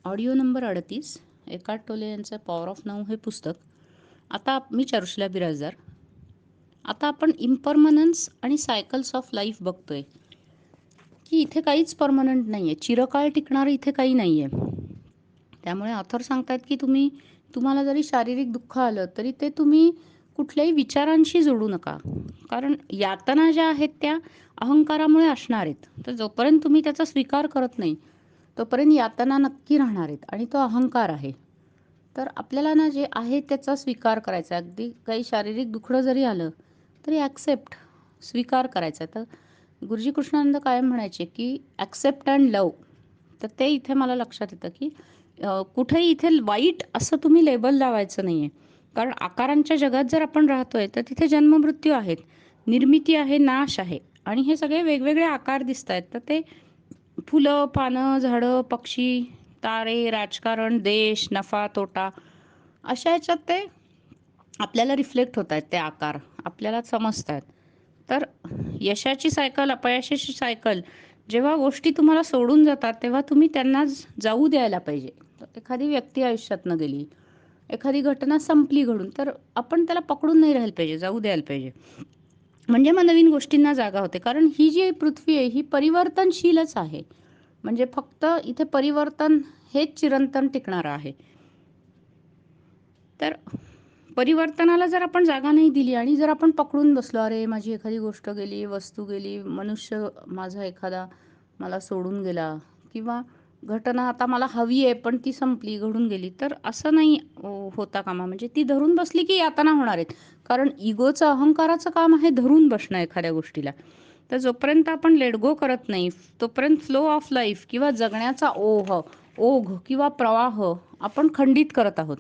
Audio number 38 Eckhart टोले यांचं power of now हे पुस्तक. आता मी चारुशिला बिराजदार. आता आपण इम्परमनन्स आणि सायकल्स ऑफ लाईफ बघतोय की इथे काहीच परमनंट नाही आहे, चिरकाळ टिकणारं इथे काही नाही आहे. त्यामुळे ऑथर सांगतात की तुम्हाला जरी शारीरिक दुःख आलं तरी ते तुम्ही कुठल्याही विचारांशी जोडू नका, कारण यातना ज्या आहेत त्या अहंकारामुळे असणार आहेत. तर जोपर्यंत तुम्ही त्याचा स्वीकार करत नाही तोपर्यंत यातना नक्की राहणार आहेत आणि तो अहंकार आहे. तर आपल्याला ना जे आहे त्याचा स्वीकार करायचा आहे. अगदी काही शारीरिक दुखणं जरी आलं तरी ॲक्सेप्ट, स्वीकार करायचा आहे. तर गुरुजी कृष्णानंद कायम म्हणायचे की ॲक्सेप्ट अँड लव. तर ते इथे मला लक्षात येतं की कुठेही इथे वाईट असं तुम्ही लेबल लावायचं नाही आहे. कारण आकारांच्या जगात जर आपण राहतोय तर तिथे जन्ममृत्यू आहेत, निर्मिती आहे, नाश आहे आणि हे सगळे वेगवेगळे आकार दिसत आहेत. तर ते फुलं, पानं, झाडं, पक्षी, तारे, राजकारण, देश, नफा, तोटा अशा ह्याच्यात ते आपल्याला रिफ्लेक्ट होत आहेत. ते आकार आपल्याला समजत आहेत. तर यशाची सायकल, अपयशाची सायकल, जेव्हा गोष्टी तुम्हाला सोडून जातात तेव्हा तुम्ही त्यांना जाऊ द्यायला पाहिजे. तर एखादी व्यक्ती आयुष्यातनं गेली, एखादी घटना संपली घडून, तर आपण त्याला पकडून नाही राहायला पाहिजे, जाऊ द्यायला पाहिजे. म्हणजे मग नवीन गोष्टींना जागा होते. कारण ही जी पृथ्वी आहे ही परिवर्तनशीलच आहे. म्हणजे फक्त इथे परिवर्तन हेच चिरंतन टिकणारं आहे. तर परिवर्तनाला जर आपण जागा नाही दिली आणि जर आपण पकडून बसलो, अरे माझी एखादी गोष्ट गेली, वस्तू गेली, मनुष्य माझा एखादा मला सोडून गेला किंवा घटना आता मला हवी आहे पण ती संपली, घडून गेली, तर असं नाही होता कामा. म्हणजे ती धरून बसली की यातना होणार आहेत. कारण इगोचं, अहंकाराचं काम आहे धरून बसणं एखाद्या गोष्टीला. तर जोपर्यंत आपण लेट गो करत नाही तोपर्यंत फ्लो ऑफ लाईफ किंवा जगण्याचा ओघ किंवा प्रवाह आपण खंडित करत आहोत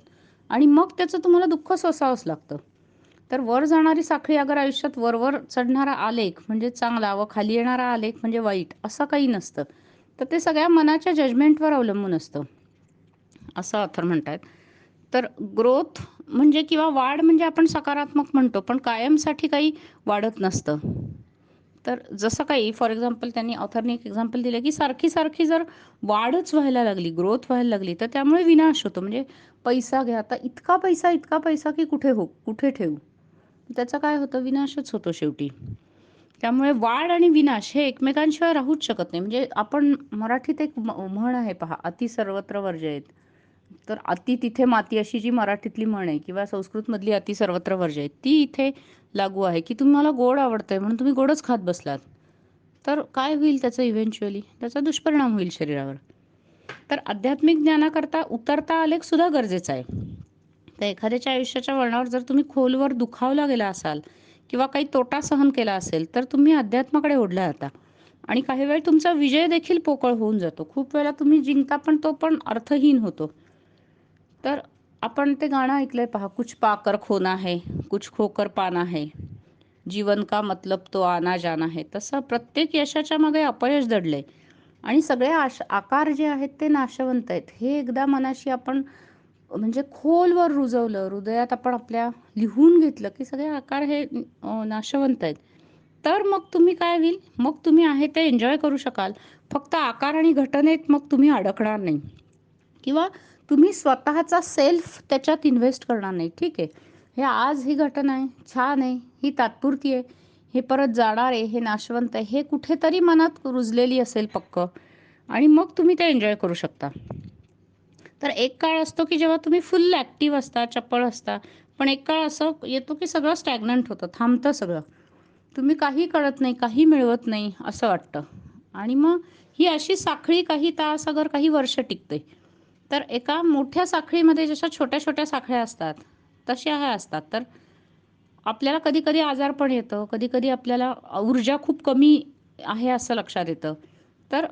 आणि मग त्याचं तुम्हाला दुःख सोसावंच लागतं. तर वर जाणारी साखळी अगर आयुष्यात वरवर चढणारा आलेख म्हणजे चांगला व खाली येणारा आलेख म्हणजे वाईट असं काही नसतं. तर ते सगळ्या मनाच्या जजमेंटवर अवलंबून असतं, असं ऑथर म्हणतात. तर ग्रोथ म्हणजे किंवा वाढ म्हणजे आपण सकारात्मक म्हणतो, पण कायमसाठी काही वाढत नसतं. तर जसं काही फॉर एक्झाम्पल त्यांनी ऑथरने एक एक्झाम्पल दिलं की सारखी सारखी जर वाढच व्हायला लागली, ग्रोथ व्हायला लागली, तर त्यामुळे विनाश होतो. म्हणजे पैसा घ्या, आता इतका पैसा की कुठे ठेवू, त्याचा काय होतं, विनाशच होतो शेवटी. त्यामुळे वाढ आणि विनाश हे एकमेकांशिवाय राहूच शकत नाही. म्हणजे आपण मराठीत एक म्हण आहे पहा, अति सर्वत्र वर्जयेत. तर अति तिथे माती अशी जी मराठीतली म्हण आहे किंवा संस्कृतमधली अति सर्वत्र वर्जयेत, ती इथे लागू आहे. की तुम्हाला गोड आवडतंय म्हणून तुम्ही गोडच खात बसलात, तर काय होईल त्याचं, इव्हेंच्युअली त्याचा दुष्परिणाम होईल शरीरावर. तर आध्यात्मिक ज्ञानाकरता उतरता आलेख सुद्धा गरजेचा आहे. तर एखाद्याच्या आयुष्याच्या वळणावर जर तुम्ही खोलवर दुखावला गेला असाल किंवा काही तोटा सहन केला असेल तर तुम्ही अध्यात्माकडे ओढला जाता आणि काही वेळ तुमचा विजय देखील पोकळ होऊन जातो. खूप वेळा तुम्ही जिंकता पण तो पण अर्थहीन होतो. तर आपण ते गाणं ऐकलंय पहा, कुछ पाकर खोना है, कुछ खोकर पाना है, जीवन का मतलब तो आना जाना है. तसं प्रत्येक यशाच्या मागे अपयश दडलंय आणि सगळे आकार जे आहेत ते नाशवंत आहेत. हे एकदा मनाशी आपण म्हणजे खोलवर रुजवलं, हृदयात आपण आपल्या लिहून घेतलं की सगळे आकार हे नाशवंत आहेत. तर मग तुम्ही काय होईल, मग तुम्ही आहे ते एन्जॉय करू शकाल. फक्त आकार आणि घटनेत मग तुम्ही अडकणार नाही किंवा तुम्ही स्वतःचा सेल्फ त्याच्यात इन्व्हेस्ट करणार नाही. ठीक आहे, हे आज ही घटना आहे, छान आहे, ही तात्पुरती आहे, हे परत जाणार आहे, हे नाशवंत आहे, हे कुठेतरी मनात रुजलेली असेल पक्क आणि मग तुम्ही ते एन्जॉय करू शकता. तर एक काळ असतो की जेव्हा तुम्ही फुल ॲक्टिव्ह असता, चपळ असता, पण एक काळ असं येतो की सगळं स्टॅग्नंट होतं, थांबतं सगळं. तुम्ही काही कळत नाही, काही मिळवत नाही असं वाटतं आणि मग ही अशी साखळी काही तास अगर काही वर्ष टिकते. तर एका मोठ्या साखळीमध्ये जशा छोट्या-छोट्या साखळ्या असतात, तशा ह्या असतात. तर आपल्याला कधी-कधी आजारपण येतं, कधी-कधी आपल्याला ऊर्जा खूप कमी आहे असं लक्षात येतं. तर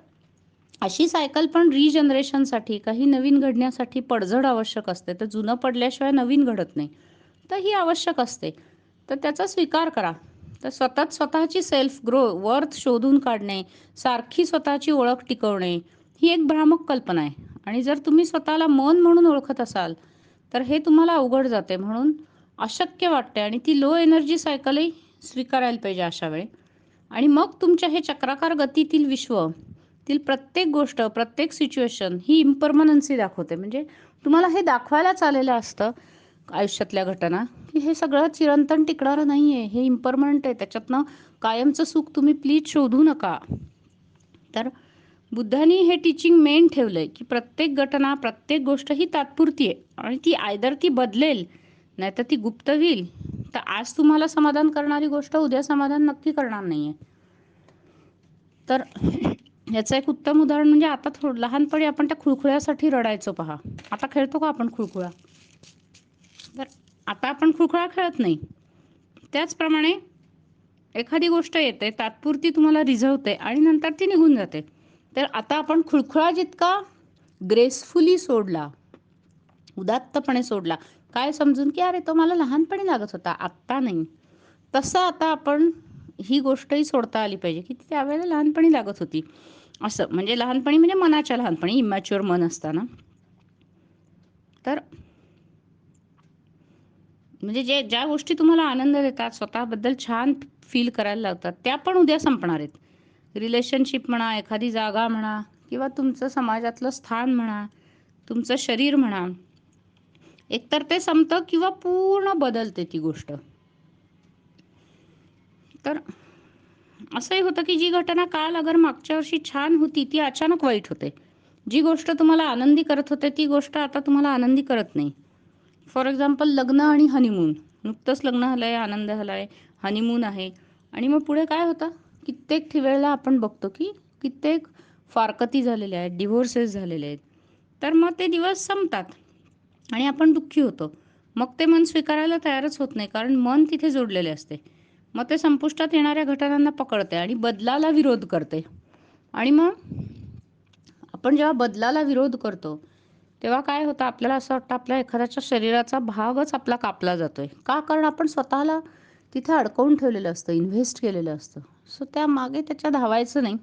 अशी सायकल पण रिजनरेशनसाठी, काही नवीन घडण्यासाठी पडझड आवश्यक असते. तर जुनं पडल्याशिवाय नवीन घडत नाही. तर ही आवश्यक असते. तर त्याचा स्वीकार करा. तर सतत स्वतःची सेल्फ वर्थ शोधून काढणे, सारखी स्वतःची ओळख टिकवणे, ही एक भ्रामक कल्पना आहे. आणि जर तुम्ही स्वतःला मन म्हणून ओळखत असाल, तर हे तुम्हाला अवघड जाते. म्हणून अशक्य वाटते आणि ती लो एनर्जी सायकलही स्वीकारायला पाहिजे अशा वेळी. आणि मग तुमच्या हे चक्राकार गतीतील विश्व तील प्रत्येक गोष्ट, प्रत्येक सिच्युएशन ही इम्परमनन्सी दाखवते. म्हणजे तुम्हाला हे दाखवायलाच आलेलं असतं आयुष्यातल्या घटना, की हे सगळं चिरंतन टिकणारं नाहीये. हे इम्परमनंट आहे. त्याच्यातनं कायमचं सुख तुम्ही प्लीज शोधू नका. तर बुद्धांनी हे टीचिंग मेन ठेवलंय, की प्रत्येक घटना, प्रत्येक गोष्ट ही तात्पुरती आहे आणि ती आयदर ती बदलेल, नाहीतर ती गुप्त होईल. तर आज तुम्हाला समाधान करणारी गोष्ट उद्या समाधान नक्की करणार नाहीये. तर याचं एक उत्तम उदाहरण म्हणजे आता लहानपणी आपण त्या खुळखुळ्यासाठी रडायचो पहा. आता खेळतो का आपण खुळखुळा? तर आता आपण खुळखुळा खेळत नाही. त्याचप्रमाणे एखादी गोष्ट येते, तात्पुरती तुम्हाला रिझवते आणि नंतर ती निघून जाते. तर आता आपण खुळखुळा जितका ग्रेसफुली सोडला, उदात्तपणे सोडला, काय समजून की अरे तो मला लहानपणी लागत होता, आत्ता नाही. तसं आता आपण ही गोष्टही सोडता आली पाहिजे, की ती त्यावेळेला लहानपणी लागत होती. असं म्हणजे लहानपणी म्हणजे मनाच्या लहानपणी, इमॅच्युअर मन असताना. तर म्हणजे ज्या गोष्टी तुम्हाला आनंद देतात, स्वतःबद्दल छान फील करायला लावतात, त्या पण उद्या संपणार आहेत. रिलेशनशिप म्हणा, एखादी जागा म्हणा किंवा तुमचं समाजातलं स्थान म्हणा, तुमचं शरीर म्हणा. एकतर ते संपतं किंवा पूर्ण बदलते ती गोष्ट. तर असंही होतं की जी घटना काल अगर मागच्या वर्षी छान होती, ती अचानक वाईट होते. जी गोष्ट तुम्हाला आनंदी करत होते, ती गोष्ट आता तुम्हाला आनंदी करत नाही. फॉर एक्झाम्पल लग्न आणि हनीमून. नुकतंच लग्न झालंय, आनंद झालाय, हनीमून आहे आणि मग पुढे काय होतं? कित्येक वेळेला आपण बघतो की कित्येक फारकती झालेल्या आहेत, डिव्होर्सेस झालेले आहेत. तर मग ते दिवस संपतात आणि आपण दुःखी होतो. मग ते मन स्वीकारायला तयारच होत नाही, कारण मन तिथे जोडलेले असते. मग ते संपुष्टात येणाऱ्या घटनांना पकडते आणि बदलाला विरोध करते. आणि मग आपण जेव्हा बदलाला विरोध करतो, तेव्हा काय होतं आपल्याला असं वाटतं आपल्या एखाद्याच्या शरीराचा भागच आपला कापला जातोय. का? कारण आपण स्वतःला तिथे अडकवून ठेवलेलं असतं, इन्व्हेस्ट केलेलं असतं. सो त्यामागे त्याच्या धावायचं नाही.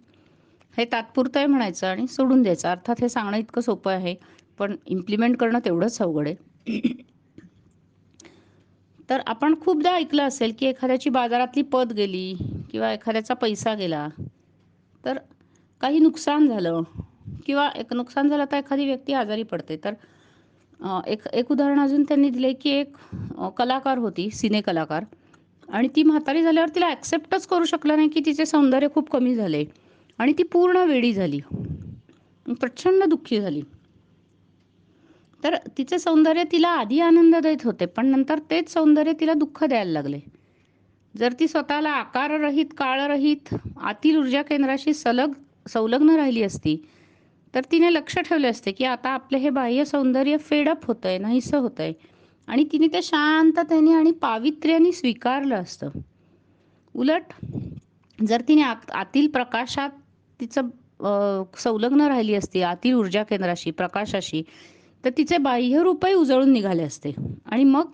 हे तात्पुरतं आहे म्हणायचं आणि सोडून द्यायचं. अर्थात हे सांगणं इतकं सोपं आहे, पण इम्प्लिमेंट करणं तेवढंच अवघड आहे. तर आपण खूपदा ऐकलं असेल, की एखाद्याची बाजारातली पत गेली किंवा एखाद्याचा पैसा गेला, तर काही नुकसान झालं किंवा एक नुकसान झालं तर एखादी व्यक्ती आजारी पडते. तर एक एक उदाहरण अजून त्यांनी दिलंय, की एक कलाकार होती, सिने कलाकार आणि ती म्हातारी झाल्यावर तिला ॲक्सेप्टच करू शकलं नाही, की तिचे सौंदर्य खूप कमी झाले आणि ती पूर्ण वेडी झाली. प्रचंड दुःखी झाली. तर तिचे सौंदर्य तिला आधी आनंद देत होते, पण नंतर तेच सौंदर्य तिला दुःख द्यायला लागले. जर ती स्वतःला आकाररहित, काळरहित, आतील ऊर्जा केंद्राशी संलग्न राहिली असती, तर तिने लक्ष ठेवले असते, की आता आपले हे बाह्य सौंदर्य फेडअप होतंय, नाहीसं होतंय आणि तिने ते शांततेने आणि पावित्र्याने स्वीकारलं असतं. उलट जर तिने आतील प्रकाशात तिचं संलग्न राहिली असती, आतील ऊर्जा केंद्राशी, प्रकाशाशी, तर तिचे बाह्यरूपही उजळून निघाले असते आणि मग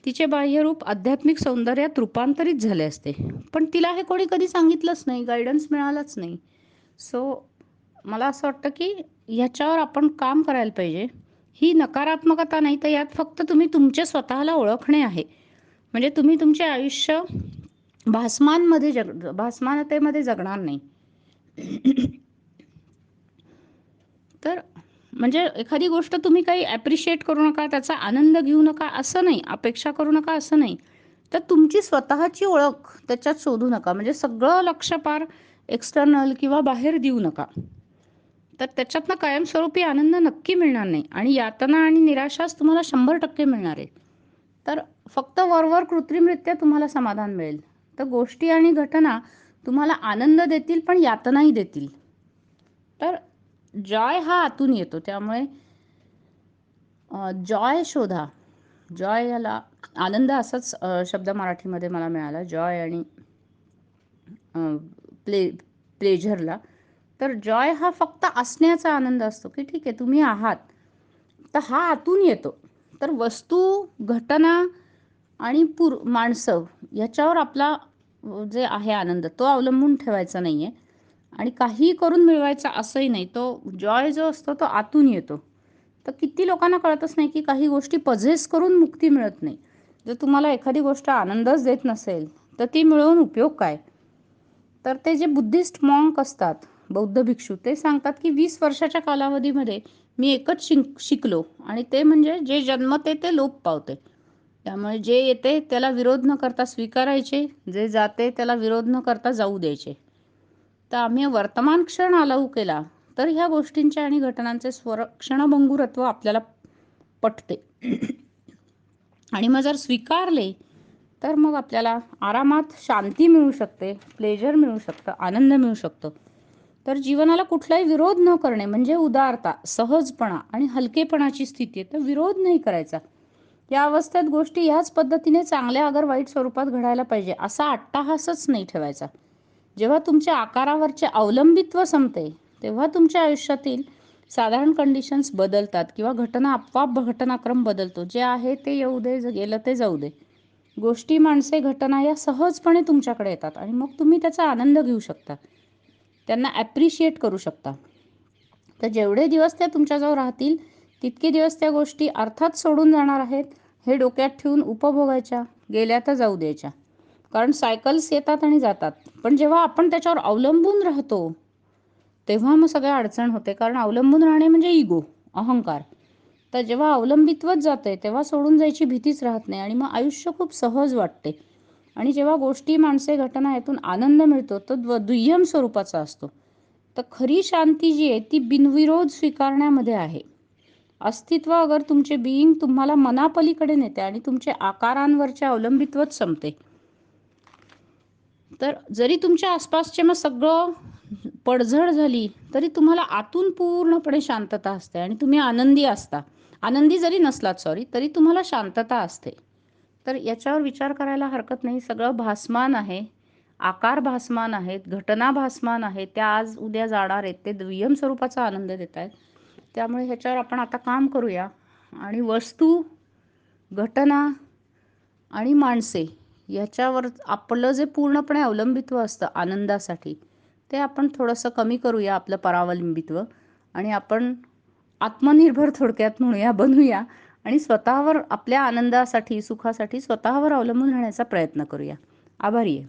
तिचे बाह्यरूप आध्यात्मिक सौंदर्यात रूपांतरित झाले असते. पण तिला हे कोणी कधी सांगितलंच नाही, गाईडन्स मिळालाच नाही. सो मला असं वाटतं, की ह्याच्यावर आपण काम करायला पाहिजे. ही नकारात्मकता नाही, तर यात फक्त तुम्ही तुमचे स्वतःला ओळखणे आहे. म्हणजे तुम्ही तुमचे आयुष्य भासमानतेमध्ये जगणार नाही. तर म्हणजे एखादी गोष्ट तुम्ही काही ॲप्रिशिएट करू नका, त्याचा आनंद घेऊ नका असं नाही, अपेक्षा करू नका असं नाही. तर तुमची स्वतःची ओळख त्याच्यात शोधू नका. म्हणजे सगळं लक्ष पार एक्सटर्नल किंवा बाहेर देऊ नका. तर त्याच्यातनं कायमस्वरूपी आनंद नक्की मिळणार नाही आणि यातना आणि निराशाच तुम्हाला 100% मिळणार आहे. तर फक्त वरवर कृत्रिमरित्या तुम्हाला समाधान मिळेल. तर गोष्टी आणि घटना तुम्हाला आनंद देतील, पण यातनाही देतील. तर जॉय हा आतून येतो. त्यामुळे जॉय शोधा. जॉय याला आनंद असाच शब्द मराठीमध्ये मला मिळाला. जॉय आणि प्ले प्लेझरला. तर जॉय हा फक्त असण्याचा आनंद असतो, की ठीक आहे तुम्ही आहात. तर हा आतून येतो. तर वस्तू, घटना आणि माणसं ह्याच्यावर आपला जे आहे आनंद तो अवलंबून ठेवायचा नाही आहे आणि काहीही करून मिळवायचा असंही नाही. तो जॉय जो असतो तो आतून येतो. तर किती लोकांना कळतच नाही, की काही गोष्टी पझेस करून मुक्ती मिळत नाही. जर तुम्हाला एखादी गोष्ट आनंदच देत नसेल, तर ती मिळवून उपयोग काय? तर ते जे बुद्धिस्ट मॉन्क असतात, बौद्ध भिक्षू, ते सांगतात की 20 वर्षाच्या कालावधीमध्ये मी एकच शिकलो आणि ते म्हणजे जे जन्मते ते लोप पावते. त्यामुळे जे येते त्याला विरोध न करता स्वीकारायचे, जे जाते त्याला विरोध न करता जाऊ द्यायचे. तर आम्ही वर्तमान क्षण अलाऊ केला तर ह्या गोष्टींचे आणि घटनांचे क्षणभंगुरत्व आपल्याला पटते. आणि मग जर स्वीकारले तर मग आपल्याला आरामात शांती मिळू शकते, प्लेजर मिळू शकतं, आनंद मिळू शकतो. तर जीवनाला कुठलाही विरोध न करणे म्हणजे उदारता, सहजपणा आणि हलकेपणाची स्थिती आहे. तर विरोध नाही करायचा. या अवस्थेत गोष्टी ह्याच पद्धतीने चांगल्या अगर वाईट स्वरूपात घडायला पाहिजे असा अट्टाहासच नाही ठेवायचा. जेव्हा तुमच्या आकारावरचे अवलंबित्व संपते तेव्हा तुमच्या आयुष्यातील साधारण कंडिशन्स बदलतात किंवा आपोआप घटनाक्रम बदलतो. जे आहे ते येऊ दे, गेलं ते जाऊ दे. गोष्टी, माणसे, घटना या सहजपणे तुमच्याकडे येतात आणि मग तुम्ही त्याचा आनंद घेऊ शकता, त्यांना ॲप्रिशिएट करू शकता. तर जेवढे दिवस त्या तुमच्याजवळ राहतील तितके दिवस त्या गोष्टी अर्थात सोडून जाणार आहेत हे डोक्यात ठेवून उपभोगायच्या, गेल्या तर जाऊ द्यायच्या. कारण सायकल्स येतात आणि जातात. पण जेव्हा आपण त्याच्यावर अवलंबून राहतो तेव्हा मग सगळ्या अडचण होते. कारण अवलंबून राहणे म्हणजे इगो, अहंकार. तर जेव्हा अवलंबित्वच जाते तेव्हा सोडून जायची भीतीच राहत नाही आणि मग आयुष्य खूप सहज वाटते. आणि जेव्हा गोष्टी, माणसे, घटना यातून आनंद मिळतो तो दुय्यम स्वरूपाचा असतो. तर खरी शांती जी आहे ती बिनविरोध स्वीकारण्यामध्ये आहे. अस्तित्व अगर तुमचे बिईंग तुम्हाला मनापलीकडे नेते आणि तुमचे आकारांवरचे अवलंबित्वच संपते. तर जरी तुमच्या आसपासचे मग सगळं पडझड झाली तरी तुम्हाला आतून पूर्णपणे शांतता असते आणि तुम्ही आनंदी असता. आनंदी जरी नसलात तरी तुम्हाला शांतता असते. तर याच्यावर विचार करायला हरकत नाही. सगळं भासमान आहे, आकार भासमान आहेत, घटना भासमान आहेत, त्या आज उद्या जाणार आहेत, ते दुय्यम स्वरूपाचा आनंद देत आहेत. त्यामुळे ह्याच्यावर आपण आता काम करूया आणि वस्तू, घटना आणि माणसे याच्यावर आपलं जे पूर्णपणे अवलंबित्व असतं आनंदासाठी ते आपण थोडंसं कमी करूया, आपलं परावलंबित्व. आणि आपण आत्मनिर्भर थोडक्यात म्हणूया, बनूया आणि स्वतःवर, आपल्या आनंदासाठी, सुखासाठी स्वतःवर अवलंबून राहण्याचा प्रयत्न करूया. आभारी आहे.